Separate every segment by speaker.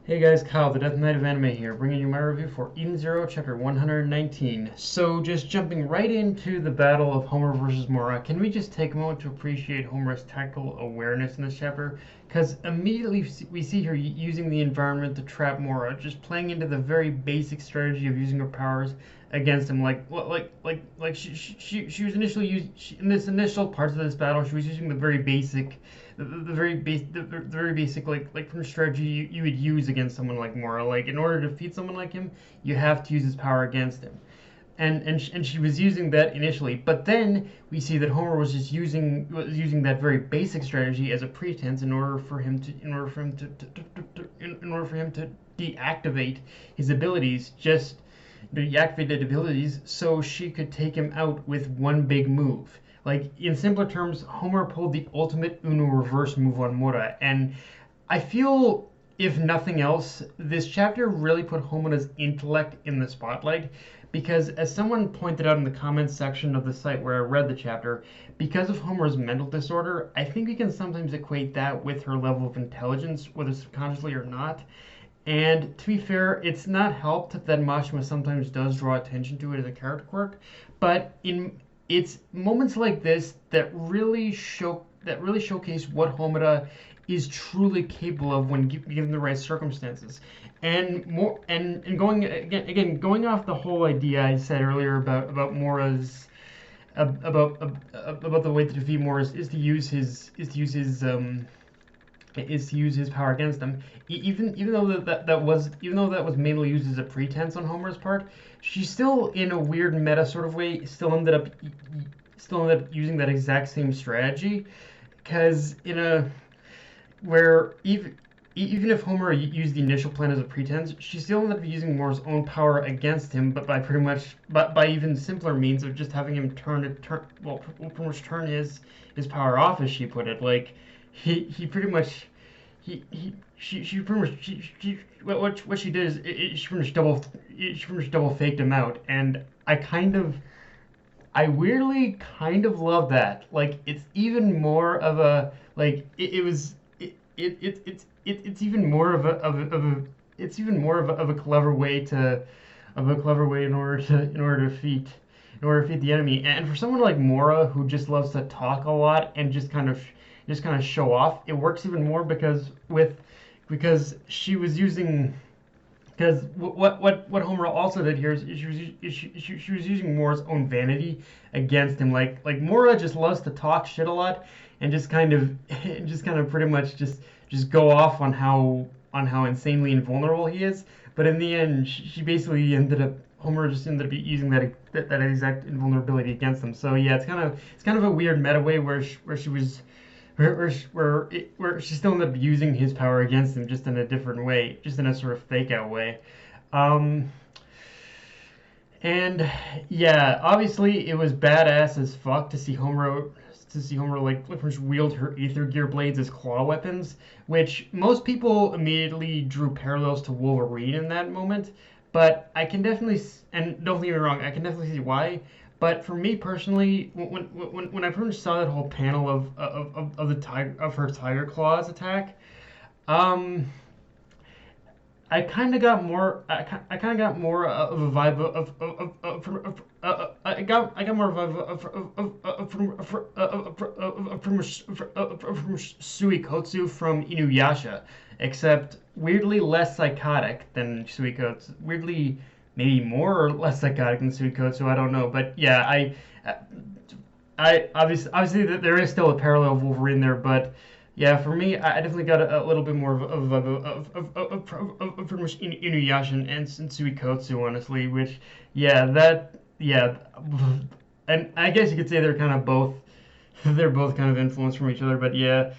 Speaker 1: Hey guys, Kyle, the Death Knight of Anime here, bringing you my review for Eden Zero, Chapter 119. So, just jumping right into the battle of Homer versus Mora, can we just take a moment to appreciate Homer's tactical awareness in this chapter? Because immediately we see her using the environment to trap Mora, just playing into the very basic strategy of using her powers against him. She was initially in this initial parts of this battle, she was using the very basic the very basic from strategy you would use against someone like Mora. Like in order to defeat someone like him, you have to use his power against him. And she was using that initially, but then we see that Homer was just using that very basic strategy as a pretense in order for him to deactivate his abilities, just deactivate abilities so she could take him out with one big move. Like, in simpler terms, Homer pulled the ultimate Uno reverse move on Mora, and I feel, if nothing else, this chapter really put Homura's intellect in the spotlight, because as someone pointed out in the comments section of the site where I read the chapter, because of Homura's mental disorder, I think we can sometimes equate that with her level of intelligence, whether subconsciously or not. And to be fair, it's not helped that Mashima sometimes does draw attention to it as a character quirk, but it's moments like this that really showcase what Homura is truly capable of when given the right circumstances. And going off the whole idea I said earlier about Mora's about the way to defeat Mora is to use his power against them. Even though that was mainly used as a pretense on Homer's part, she still, in a weird meta sort of way, still ended up using that exact same strategy. Because even if Homer used the initial plan as a pretense, she still ended up using Mora's own power against him, but by even simpler means of just having him pretty much turn his power off, as she put it. Like he pretty much she pretty much what she did is she pretty much double faked him out, and I weirdly kind of love that. Like it's even more of a like it was it's even more of a clever way in order to defeat the enemy. And for someone like Mora, who just loves to talk a lot and just kind of show off, it works even more because she was using because what Homer also did here is she was using Mora's own vanity against him. Like Mora just loves to talk shit a lot and just kind of pretty much just go off on how insanely invulnerable he is. But in the end, she basically Homer just ended up using that exact invulnerability against him. So yeah, it's kind of a weird meta way where she still ended up using his power against him, just in a different way, just in a sort of fake out way. Um, and yeah, obviously it was badass as fuck to see Homer like wield her ether gear blades as claw weapons, which most people immediately drew parallels to Wolverine in that moment. But I can definitely, and don't get me wrong, I can definitely see why. But for me personally, when I first saw that whole panel of her tiger claws attack, um, I kind of got more of a vibe I got more of a from Suikotsu from Inuyasha, except weirdly less psychotic than Suikotsu. Weirdly, maybe more or less psychotic than Suikotsu. I don't know, but yeah, obviously there is still a parallel of Wolverine there, but yeah, for me, I definitely got a little bit more of pretty much Inuyasha and Suikotsu, honestly. Which, yeah, and I guess you could say they're both kind of influenced from each other. But yeah,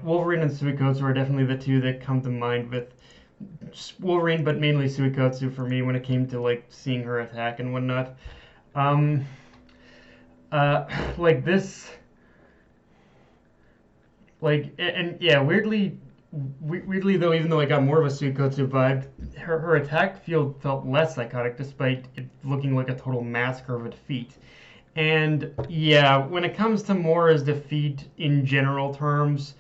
Speaker 1: Wolverine and Suikotsu are definitely the two that come to mind with Wolverine, but mainly Suikotsu for me when it came to like seeing her attack and whatnot. Um, like this. And yeah, weirdly though, even though I got more of a Suikotsu vibe, her attack field felt less psychotic, despite it looking like a total massacre of a defeat. And yeah, when it comes to Mora's defeat in general terms,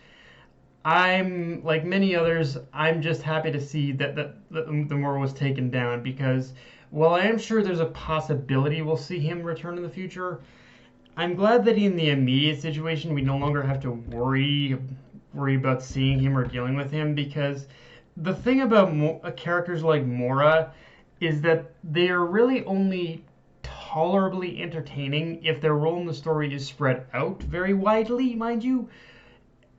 Speaker 1: I'm like many others. I'm just happy to see that the Mora was taken down because while I am sure there's a possibility we'll see him return in the future, I'm glad that in the immediate situation we no longer have to worry about seeing him or dealing with him because the thing about characters like Mora is that they are really only tolerably entertaining if their role in the story is spread out very widely, mind you,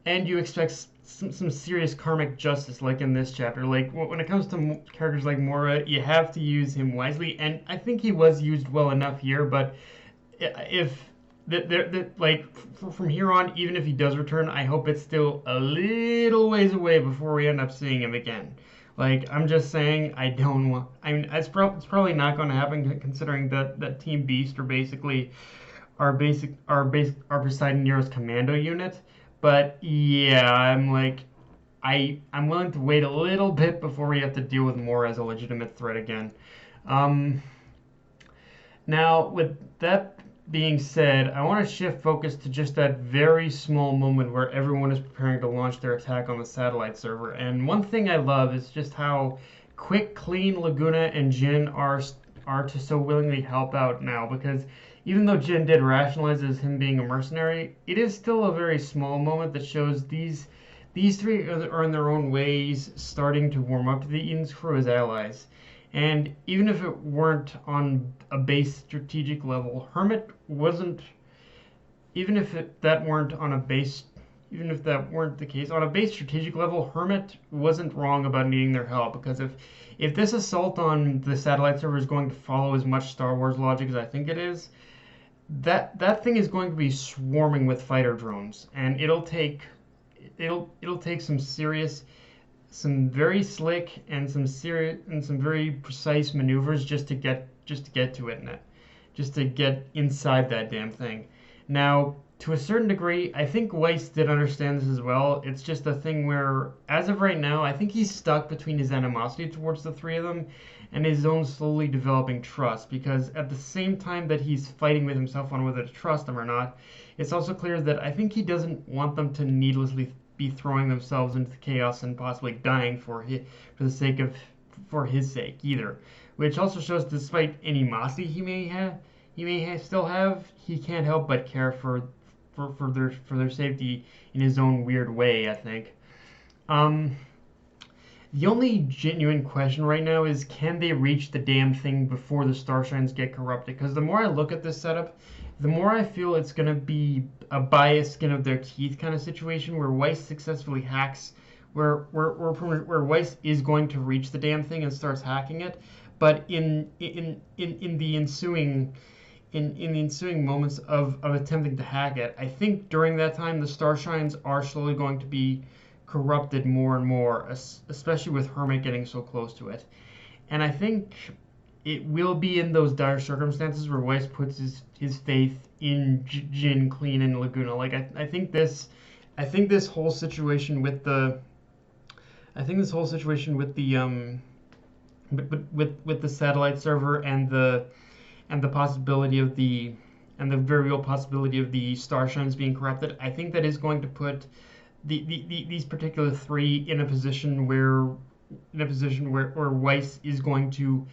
Speaker 1: and you expect some serious karmic justice, like in this chapter. Like when it comes to characters like Mora, you have to use him wisely, and I think he was used well enough here. But if like from here on, even if he does return, I hope it's still a little ways away before we end up seeing him again. Like I'm just saying, I don't want. I mean, it's probably not going to happen considering that Team Beast are basically our Poseidon Nero's commando unit. But yeah, I'm willing to wait a little bit before we have to deal with more as a legitimate threat again. Um, Now, with that being said, I want to shift focus to just that very small moment where everyone is preparing to launch their attack on the satellite server. And one thing I love is just how quick, clean Laguna and Jin are to so willingly help out now. Because even though Jin did rationalize as him being a mercenary, it is still a very small moment that shows these three are in their own ways starting to warm up to the Eden's crew as allies. And even if it weren't on a base strategic level, Hermit wasn't. Even if that weren't on a base, even if that weren't the case, on a base strategic level, Hermit wasn't wrong about needing their help. Because if this assault on the satellite server is going to follow as much Star Wars logic as I think it is, that thing is going to be swarming with fighter drones, and it'll take some very slick and some serious and some very precise maneuvers just to get to it, and just to get inside that damn thing. Now, to a certain degree, I think Weiss did understand this as well. It's just a thing where, as of right now, I think he's stuck between his animosity towards the three of them and his own slowly developing trust. Because at the same time that he's fighting with himself on whether to trust them or not, it's also clear that I think he doesn't want them to needlessly be throwing themselves into the chaos and possibly dying for his sake either. Which also shows, despite animosity he may still have, he can't help but care for their safety in his own weird way, I think. Um, the only genuine question right now is, can they reach the damn thing before the Starshines get corrupted? Because the more I look at this setup, the more I feel it's going to be a biased skin of their teeth kind of situation where Weiss successfully hacks, where Weiss is going to reach the damn thing and starts hacking it, but in the ensuing in the ensuing moments of attempting to hack it, I think during that time the Starshines are slowly going to be corrupted more and more, especially with Hermit getting so close to it. And I think it will be in those dire circumstances where Weiss puts his faith in Jin, Clean, and Laguna. Like I think this whole situation with the with the satellite server and the possibility of and the very real possibility of the Starshines being corrupted, I think that is going to put these particular three in a position where Weiss is going to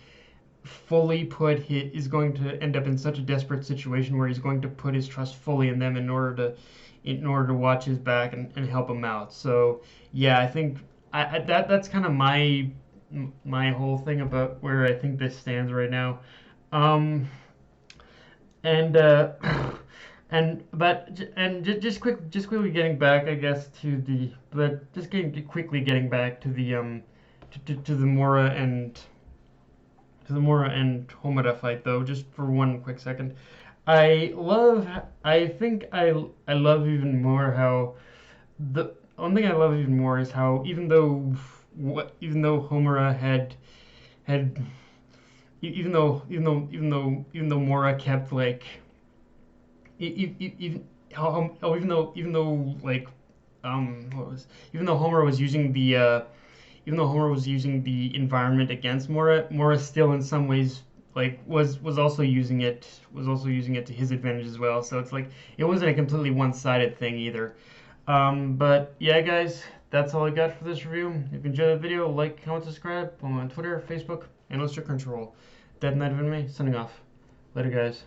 Speaker 1: is going to end up in such a desperate situation where he's going to put his trust fully in them in order to watch his back and help him out. So yeah, I think that's kind of my whole thing about where I think this stands right now. Um, and just quickly getting back, I guess, quickly getting back to the Mora and Homura fight, though, just for one quick second. I think I love even more how the one thing I love even more is how even though Homura had even though Mora kept like even though like what was even though Homura was using the even though Homer was using the environment against Mora, Mora still in some ways like was also using it to his advantage as well. So it's like it wasn't a completely one-sided thing either. But yeah, guys, that's all I got for this review. If you enjoyed the video, like, comment, subscribe. I'm on Twitter, Facebook, and Illustrator Control. Dead Knight of Anime, signing off. Later, guys.